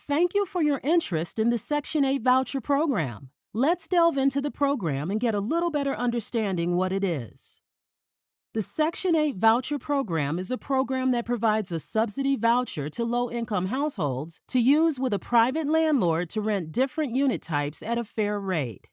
Thank you for your interest in the Section 8 Voucher Program. Let's delve into the program and get a little better understanding what it is. The Section 8 Voucher Program is a program that provides a subsidy voucher to low-income households to use with a private landlord to rent different unit types at a fair rate.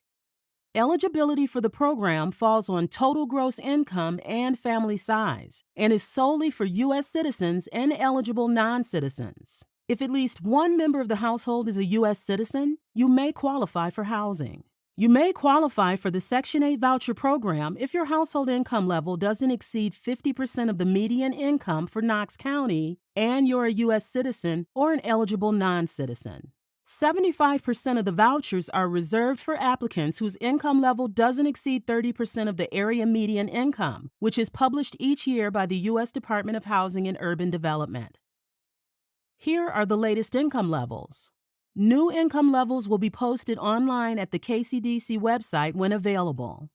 Eligibility for the program falls on total gross income and family size and is solely for U.S. citizens and eligible non-citizens. If at least one member of the household is a U.S. citizen, you may qualify for housing. You may qualify for the Section 8 Voucher Program if your household income level doesn't exceed 50% of the median income for Knox County and you're a U.S. citizen or an eligible non-citizen. 75% of the vouchers are reserved for applicants whose income level doesn't exceed 30% of the area median income, which is published each year by the U.S. Department of Housing and Urban Development. Here are the latest income levels. New income levels will be posted online at the KCDC website when available.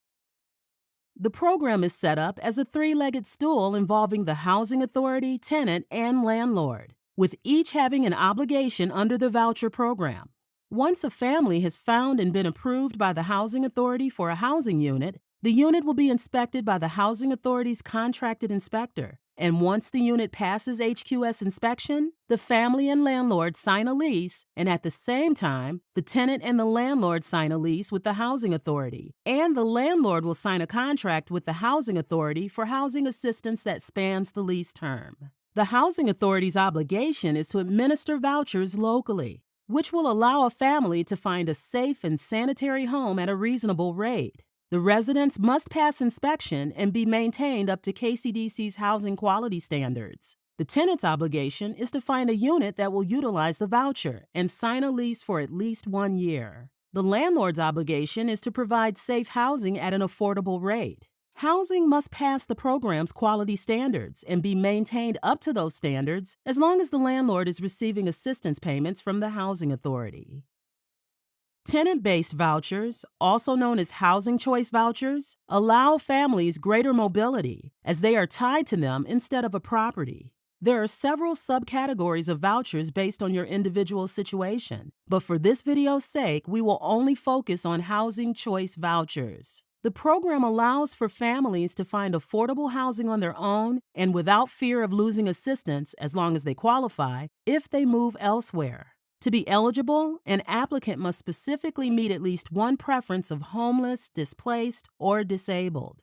The program is set up as a three-legged stool involving the housing authority, tenant, and landlord, with each having an obligation under the voucher program. Once a family has found and been approved by the housing authority for a housing unit, the unit will be inspected by the housing authority's contracted inspector. And once the unit passes HQS inspection, the family and landlord sign a lease, and at the same time, the tenant and the landlord sign a lease with the housing authority, and the landlord will sign a contract with the housing authority for housing assistance that spans the lease term. The housing authority's obligation is to administer vouchers locally, which will allow a family to find a safe and sanitary home at a reasonable rate. The residents must pass inspection and be maintained up to KCDC's housing quality standards. The tenant's obligation is to find a unit that will utilize the voucher and sign a lease for at least 1 year. The landlord's obligation is to provide safe housing at an affordable rate. Housing must pass the program's quality standards and be maintained up to those standards as long as the landlord is receiving assistance payments from the housing authority. Tenant-based vouchers, also known as housing choice vouchers, allow families greater mobility as they are tied to them instead of a property. There are several subcategories of vouchers based on your individual situation, but for this video's sake, we will only focus on housing choice vouchers. The program allows for families to find affordable housing on their own and without fear of losing assistance as long as they qualify if they move elsewhere. To be eligible, an applicant must specifically meet at least one preference of homeless, displaced, or disabled.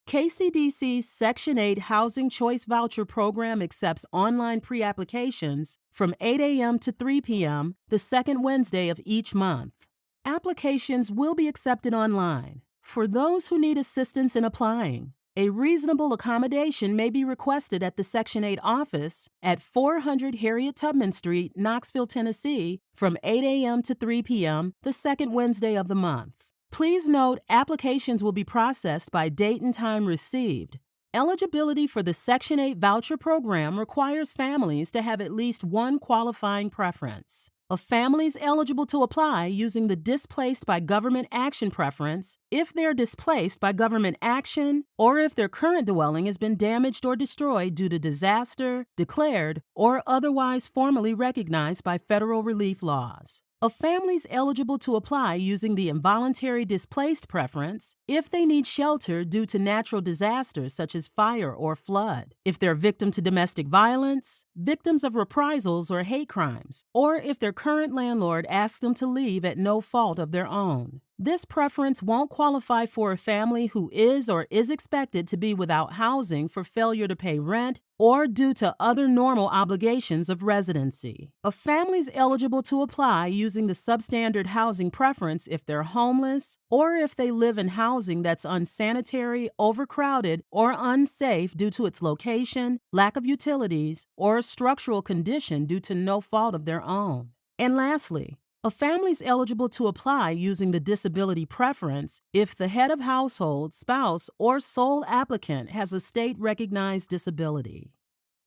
KCDC's Section 8 Housing Choice Voucher Program accepts online pre-applications from 8 a.m. to 3 p.m. the second Wednesday of each month. Applications will be accepted online. For those who need assistance in applying, a reasonable accommodation may be requested at the Section 8 office at 400 Harriet Tubman Street, Knoxville, Tennessee, from 8 a.m. to 3 p.m. the second Wednesday of the month. Please note, applications will be processed by date and time received. Eligibility for the Section 8 Voucher Program requires families to have at least one qualifying preference. A family is eligible to apply using the Displaced by Government Action preference if they're displaced by government action or if their current dwelling has been damaged or destroyed due to disaster, declared, or otherwise formally recognized by federal relief laws. A family is eligible to apply using the Involuntary Displaced preference if they need shelter due to natural disasters such as fire or flood, if they're victim to domestic violence, victims of reprisals or hate crimes, or if their current landlord asks them to leave at no fault of their own. This preference won't qualify for a family who is or is expected to be without housing for failure to pay rent or due to other normal obligations of residency. A family is eligible to apply using the substandard housing preference if they're homeless or if they live in housing that's unsanitary, overcrowded, or unsafe due to its location, lack of utilities, or a structural condition due to no fault of their own. And lastly, a family is eligible to apply using the disability preference if the head of household, spouse, or sole applicant has a state-recognized disability.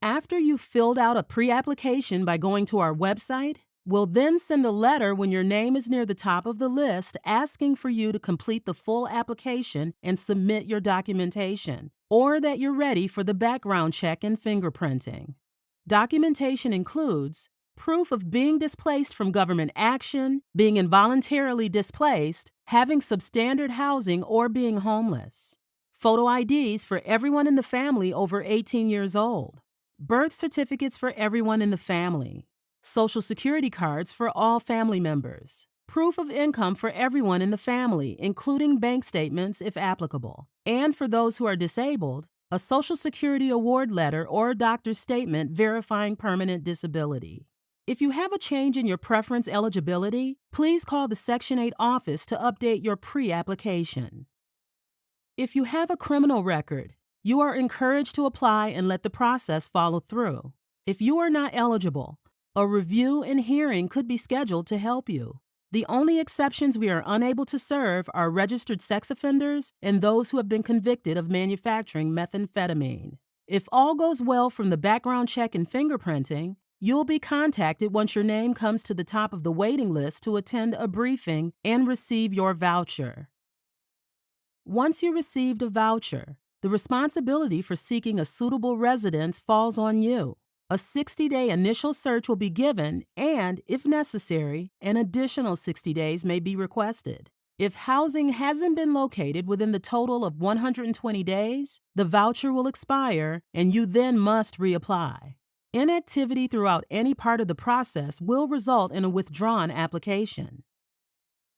After you've filled out a pre-application by going to our website, we'll then send a letter when your name is near the top of the list asking for you to complete the full application and submit your documentation, or that you're ready for the background check and fingerprinting. Documentation includes proof of being displaced from government action, being involuntarily displaced, having substandard housing, or being homeless. Photo IDs for everyone in the family over 18 years old. Birth certificates for everyone in the family. Social Security cards for all family members. Proof of income for everyone in the family, including bank statements if applicable. And for those who are disabled, a Social Security award letter or a doctor's statement verifying permanent disability. If you have a change in your preference eligibility, please call the Section 8 office to update your pre-application. If you have a criminal record, you are encouraged to apply and let the process follow through. If you are not eligible, a review and hearing could be scheduled to help you. The only exceptions we are unable to serve are registered sex offenders and those who have been convicted of manufacturing methamphetamine. If all goes well from the background check and fingerprinting, you'll be contacted once your name comes to the top of the waiting list to attend a briefing and receive your voucher. Once you received a voucher, the responsibility for seeking a suitable residence falls on you. A 60-day initial search will be given, and, if necessary, an additional 60 days may be requested. If housing hasn't been located within the total of 120 days, the voucher will expire, and you then must reapply. Inactivity throughout any part of the process will result in a withdrawn application.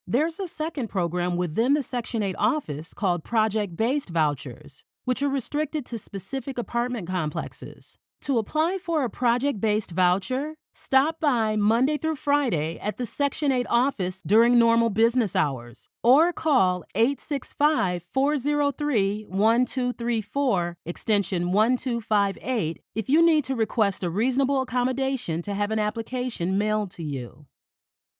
There's a second program within the Section 8 office called project-based vouchers, which are restricted to specific apartment complexes. To apply for a project-based voucher, stop by Monday through Friday at the Section 8 office during normal business hours, or call 865-403-1234, extension 1258, if you need to request a reasonable accommodation to have an application mailed to you.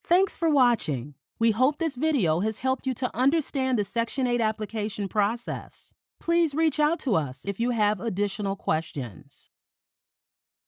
Thanks for watching. We hope this video has helped you to understand the Section 8 application process. Please reach out to us if you have additional questions.